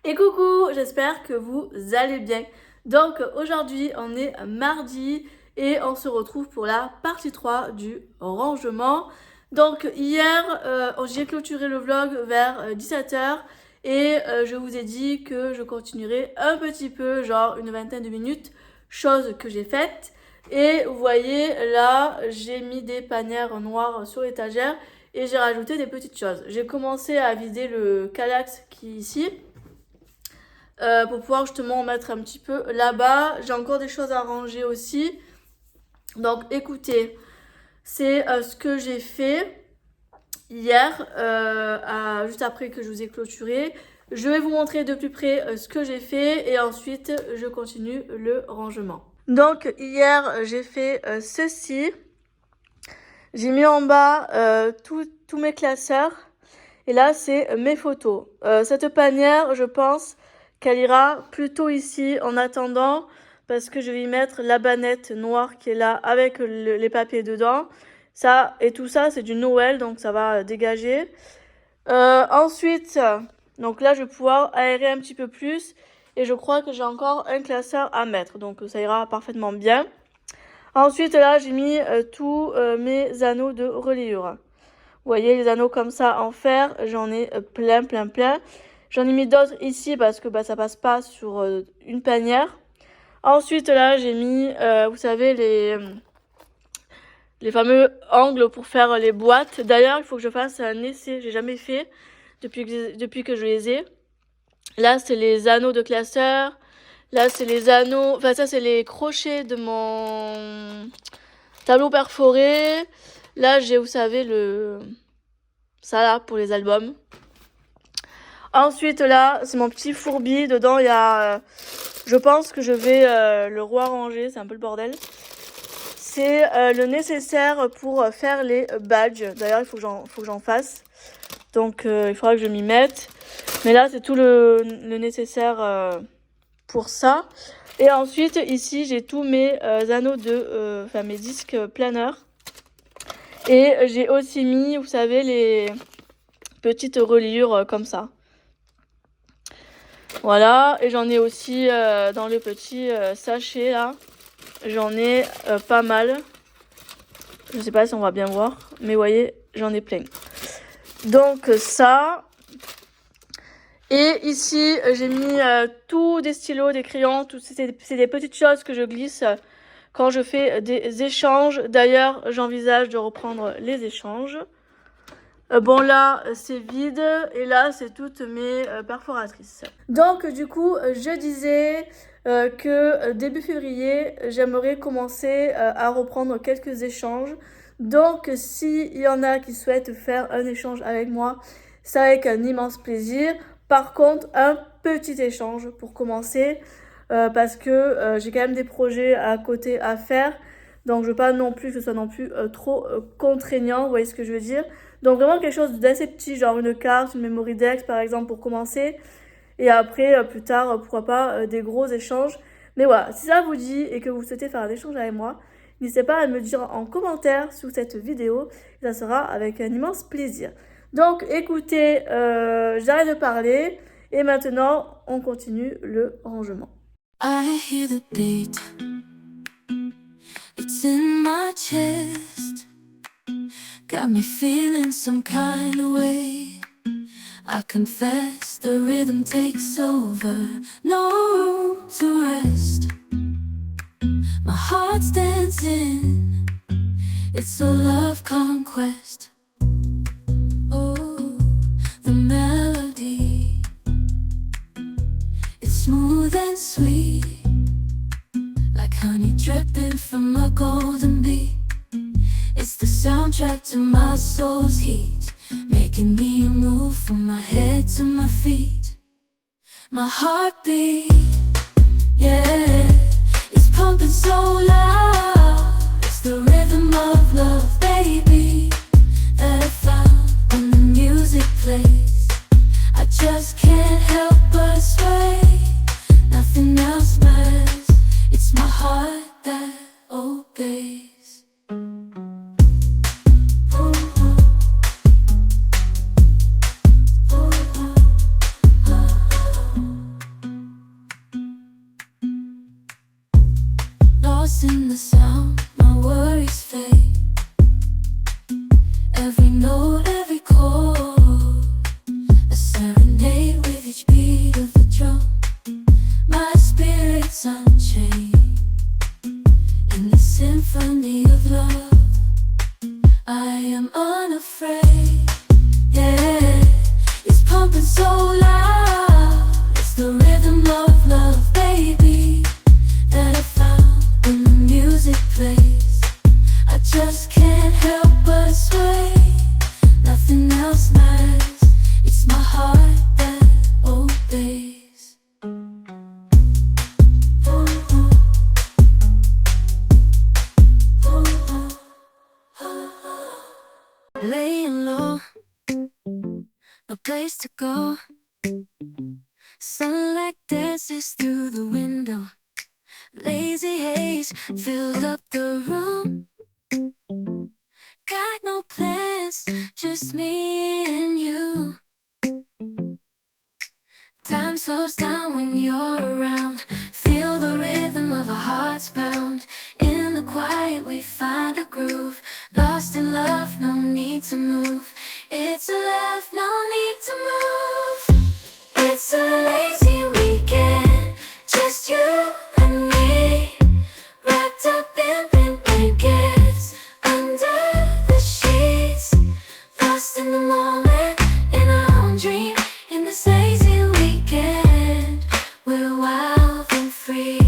Et coucou, j'espère que vous allez bien. Donc aujourd'hui on est mardi et on se retrouve pour la partie 3 du rangement. Donc hier j'ai clôturé le vlog vers 17h et je vous ai dit que je continuerai un petit peu, genre une vingtaine de minutes, chose que j'ai faite. Et vous voyez là j'ai mis des panières noires sur l'étagère et j'ai rajouté des petites choses. J'ai commencé à vider le Kallax qui est ici. Pour pouvoir justement mettre un petit peu là-bas. J'ai encore des choses à ranger aussi. Donc écoutez, c'est ce que j'ai fait hier, juste après que je vous ai clôturé. Je vais vous montrer de plus près ce que j'ai fait et ensuite je continue le rangement. Donc hier j'ai fait ceci. J'ai mis en bas tous mes classeurs et là c'est mes photos. Cette panière, je pense qu'elle ira plutôt ici en attendant parce que je vais y mettre la bannette noire qui est là avec les papiers dedans. Ça et tout ça c'est du Noël donc ça va dégager. Ensuite, donc là je vais pouvoir aérer un petit peu plus et je crois que j'ai encore un classeur à mettre donc ça ira parfaitement bien. Ensuite là j'ai mis tous mes anneaux de reliure. Vous voyez les anneaux comme ça en fer, j'en ai plein. J'en ai mis d'autres ici parce que ça passe pas sur une panière. Ensuite là j'ai mis, vous savez, les fameux angles pour faire les boîtes. D'ailleurs il faut que je fasse un essai, j'ai jamais fait depuis que je les ai. Là c'est les anneaux de classeur. Là c'est les anneaux, enfin ça c'est les crochets de mon tableau perforé. Là j'ai, vous savez, ça là pour les albums. Ensuite là c'est mon petit fourbi, dedans il y a je pense que je vais le rearranger, c'est un peu le bordel. C'est le nécessaire pour faire les badges. D'ailleurs il faut que j'en fasse, donc il faudra que je m'y mette, mais là c'est tout le nécessaire pour ça. Et ensuite ici j'ai tous mes anneaux de mes disques planeurs. Et j'ai aussi mis, vous savez, les petites reliures comme ça. Voilà, et j'en ai aussi dans le petit sachet là. J'en ai pas mal. Je sais pas si on va bien voir, mais vous voyez, j'en ai plein. Donc ça. Et ici, j'ai mis tout des stylos, des crayons, c'est des petites choses que je glisse quand je fais des échanges. D'ailleurs, j'envisage de reprendre les échanges. Bon là c'est vide et là c'est toutes mes perforatrices. Donc du coup je disais que début février j'aimerais commencer à reprendre quelques échanges. Donc s'il y en a qui souhaitent faire un échange avec moi, c'est avec un immense plaisir. Par contre un petit échange pour commencer parce que j'ai quand même des projets à côté à faire. Donc je veux pas non plus que ce soit non plus trop contraignant, vous voyez ce que je veux dire. Donc vraiment quelque chose d'assez petit, genre une carte, une memory dex par exemple pour commencer. Et après, plus tard, pourquoi pas des gros échanges. Mais voilà, si ça vous dit et que vous souhaitez faire un échange avec moi, n'hésitez pas à me dire en commentaire sous cette vidéo. Ça sera avec un immense plaisir. Donc écoutez, j'arrête de parler et maintenant on continue le rangement. I hear the beat. It's in my chest. Got me feeling some kind of way. I confess the rhythm takes over. No room to rest. My heart's dancing. It's a love conquest. Oh, the melody. It's smooth and sweet, like honey dripping from a golden bee. It's the soundtrack to my soul's heat, making me move from my head to my feet. My heartbeat, yeah, it's pumping so loud. It's the rhythm of love, baby, that I found when the music plays. I just can't help but sway. Nothing else matters. It's my heart that obeys. else matters. It's my heart that obeys. Laying low, no place to go. Sunlight dances through the window. Lazy haze filled up the room. Got no plans, just me and you. Time slows down when you're around. Feel the rhythm of our hearts bound. In the quiet we find a groove. Lost in love, no need to move. It's a love, no need to move. It's a lazy weekend, just you and me. Wrapped up in pink blankets, under the sheets. Lost in the moment, in our own dream. In this lazy weekend, we're wild and free.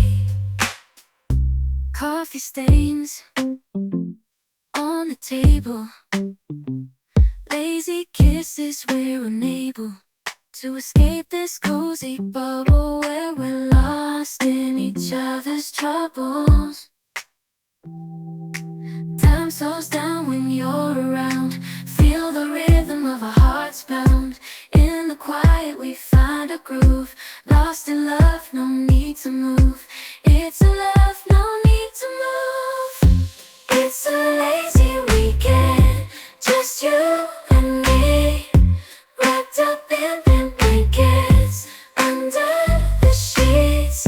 Coffee stains on the table. Lazy kisses, we're unable to escape this cozy bubble where we're lost in each other's troubles. Time slows down when you're around. Feel the rhythm of our hearts bound. In the quiet we find a groove. Lost in love, no need to move. It's a love, no need to move. It's a lazy weekend, just you and me. Wrapped up in pink blankets, under the sheets.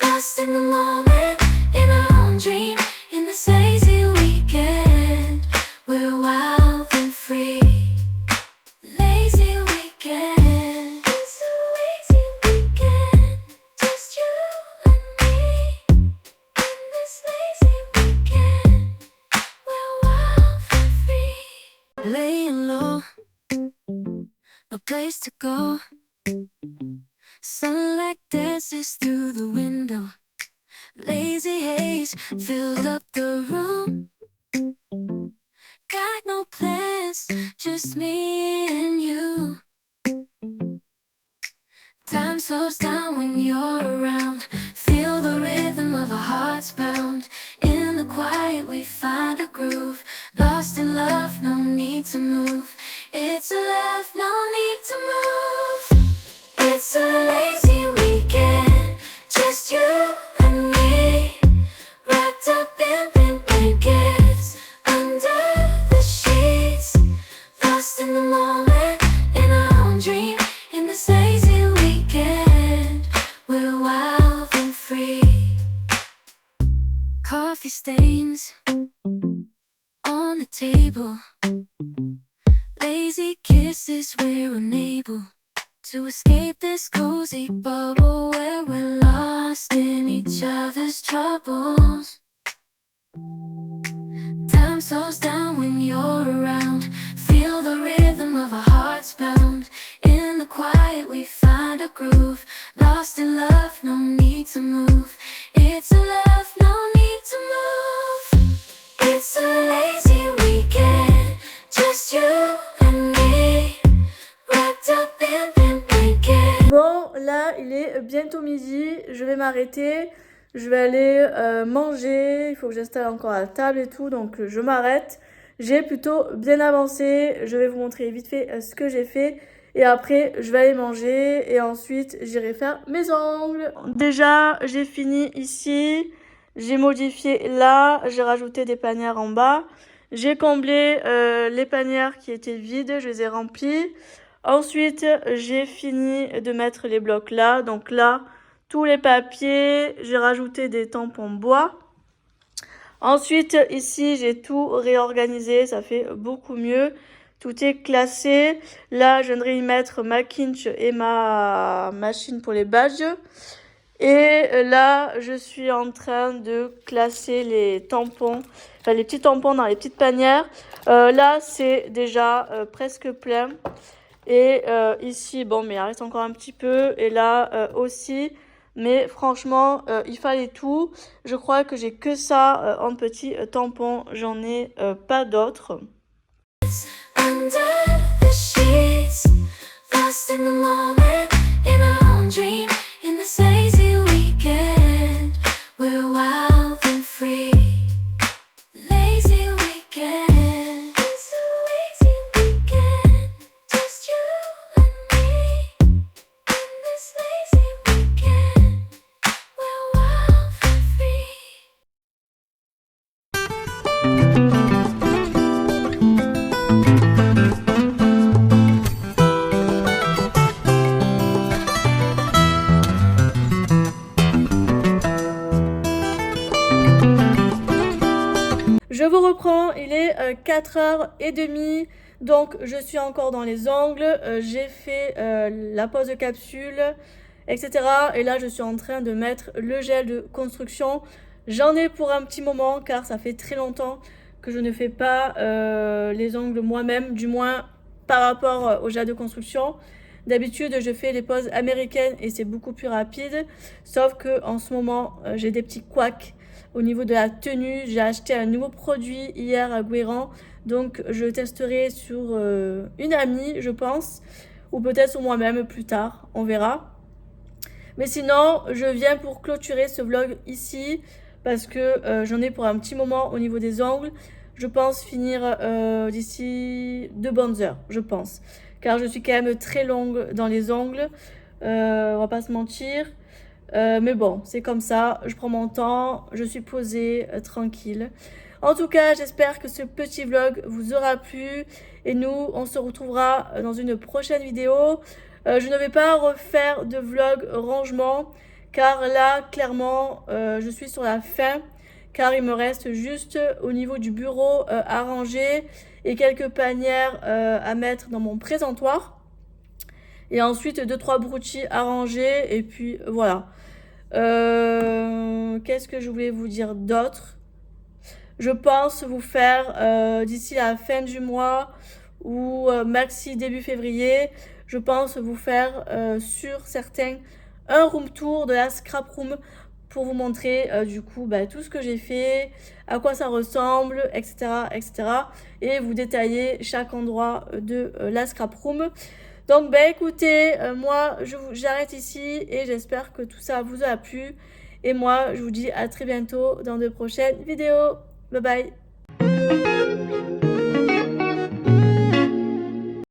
Lost in the moment, in our own dream. In this lazy weekend, we're wild and free. Lazy weekend, it's a lazy weekend, just you and me. In this lazy weekend, we're wild and free. Laying low, no place to go. Sunlight dances through the window. Lazy haze filled up the room. Got no plans, just me and you. Time slows down when you're around. Feel the rhythm of our hearts bound. In the quiet we find a groove. Lost in love, no need to move. It's a love, no need to move. It's a lazy weekend, just you and me. Wrapped up in pink blankets, under the sheets. Lost in the moment, in our own dream. In this lazy weekend, we're wild and free. Coffee stains on the table. Lazy kisses, we're unable to escape this cozy bubble where we're lost in each other's troubles. Time slows down when you're around. Feel the rhythm of our hearts bound. In the quiet we find a groove. Lost in love, no need to move. It's a love, no need to move. It's a lazy weekend, just you and me. Wrapped up in pink blankets. Bon, là, il est bientôt midi. Je vais m'arrêter. Je vais aller manger. Il faut que j'installe encore la table et tout. Donc, je m'arrête. J'ai plutôt bien avancé. Je vais vous montrer vite fait ce que j'ai fait. Et après, je vais aller manger. Et ensuite, j'irai faire mes ongles. Déjà, j'ai fini ici. J'ai modifié là. J'ai rajouté des panières en bas. J'ai comblé les panières qui étaient vides. Je les ai remplies. Ensuite, j'ai fini de mettre les blocs là. Donc là, tous les papiers. J'ai rajouté des tampons bois. Ensuite, ici, j'ai tout réorganisé. Ça fait beaucoup mieux. Tout est classé. Là, je viendrai y mettre ma kinch et ma machine pour les badges. Et là, je suis en train de classer les tampons, enfin les petits tampons dans les petites panières. Là, c'est déjà presque plein. Et ici, bon, mais il reste encore un petit peu. Et là aussi. Mais franchement, il fallait tout. Je crois que j'ai que ça en petits tampons. J'en ai pas d'autres. Under the 4h30. Donc je suis encore dans les ongles. J'ai fait la pose de capsule, etc. Et là je suis en train de mettre le gel de construction. J'en ai pour un petit moment car ça fait très longtemps que je ne fais pas les ongles moi-même, du moins par rapport au gel de construction. D'habitude, je fais les poses américaines et c'est beaucoup plus rapide. Sauf que en ce moment, j'ai des petits couacs au niveau de la tenue. J'ai acheté un nouveau produit hier à Guérand. Donc, je testerai sur une amie, je pense. Ou peut-être sur moi-même plus tard. On verra. Mais sinon, je viens pour clôturer ce vlog ici. Parce que j'en ai pour un petit moment au niveau des ongles. Je pense finir d'ici 2 bonnes heures, je pense. Car je suis quand même très longue dans les ongles. On va pas se mentir. Mais bon, c'est comme ça. Je prends mon temps. Je suis posée, tranquille. En tout cas, j'espère que ce petit vlog vous aura plu. Et nous, on se retrouvera dans une prochaine vidéo. Je ne vais pas refaire de vlog rangement. Car là, clairement, je suis sur la fin. Car il me reste juste au niveau du bureau à ranger et quelques panières à mettre dans mon présentoir. Et ensuite 2-3 brouties à ranger et puis voilà. Qu'est-ce que je voulais vous dire d'autre? Je pense vous faire d'ici la fin du mois ou maxi début février, je pense vous faire sur certains un room tour de la scrap room pour vous montrer du coup tout ce que j'ai fait, à quoi ça ressemble, etc. Et vous détailler chaque endroit de la scrap room. Donc écoutez, moi j'arrête ici et j'espère que tout ça vous a plu. Et moi je vous dis à très bientôt dans de prochaines vidéos. Bye bye.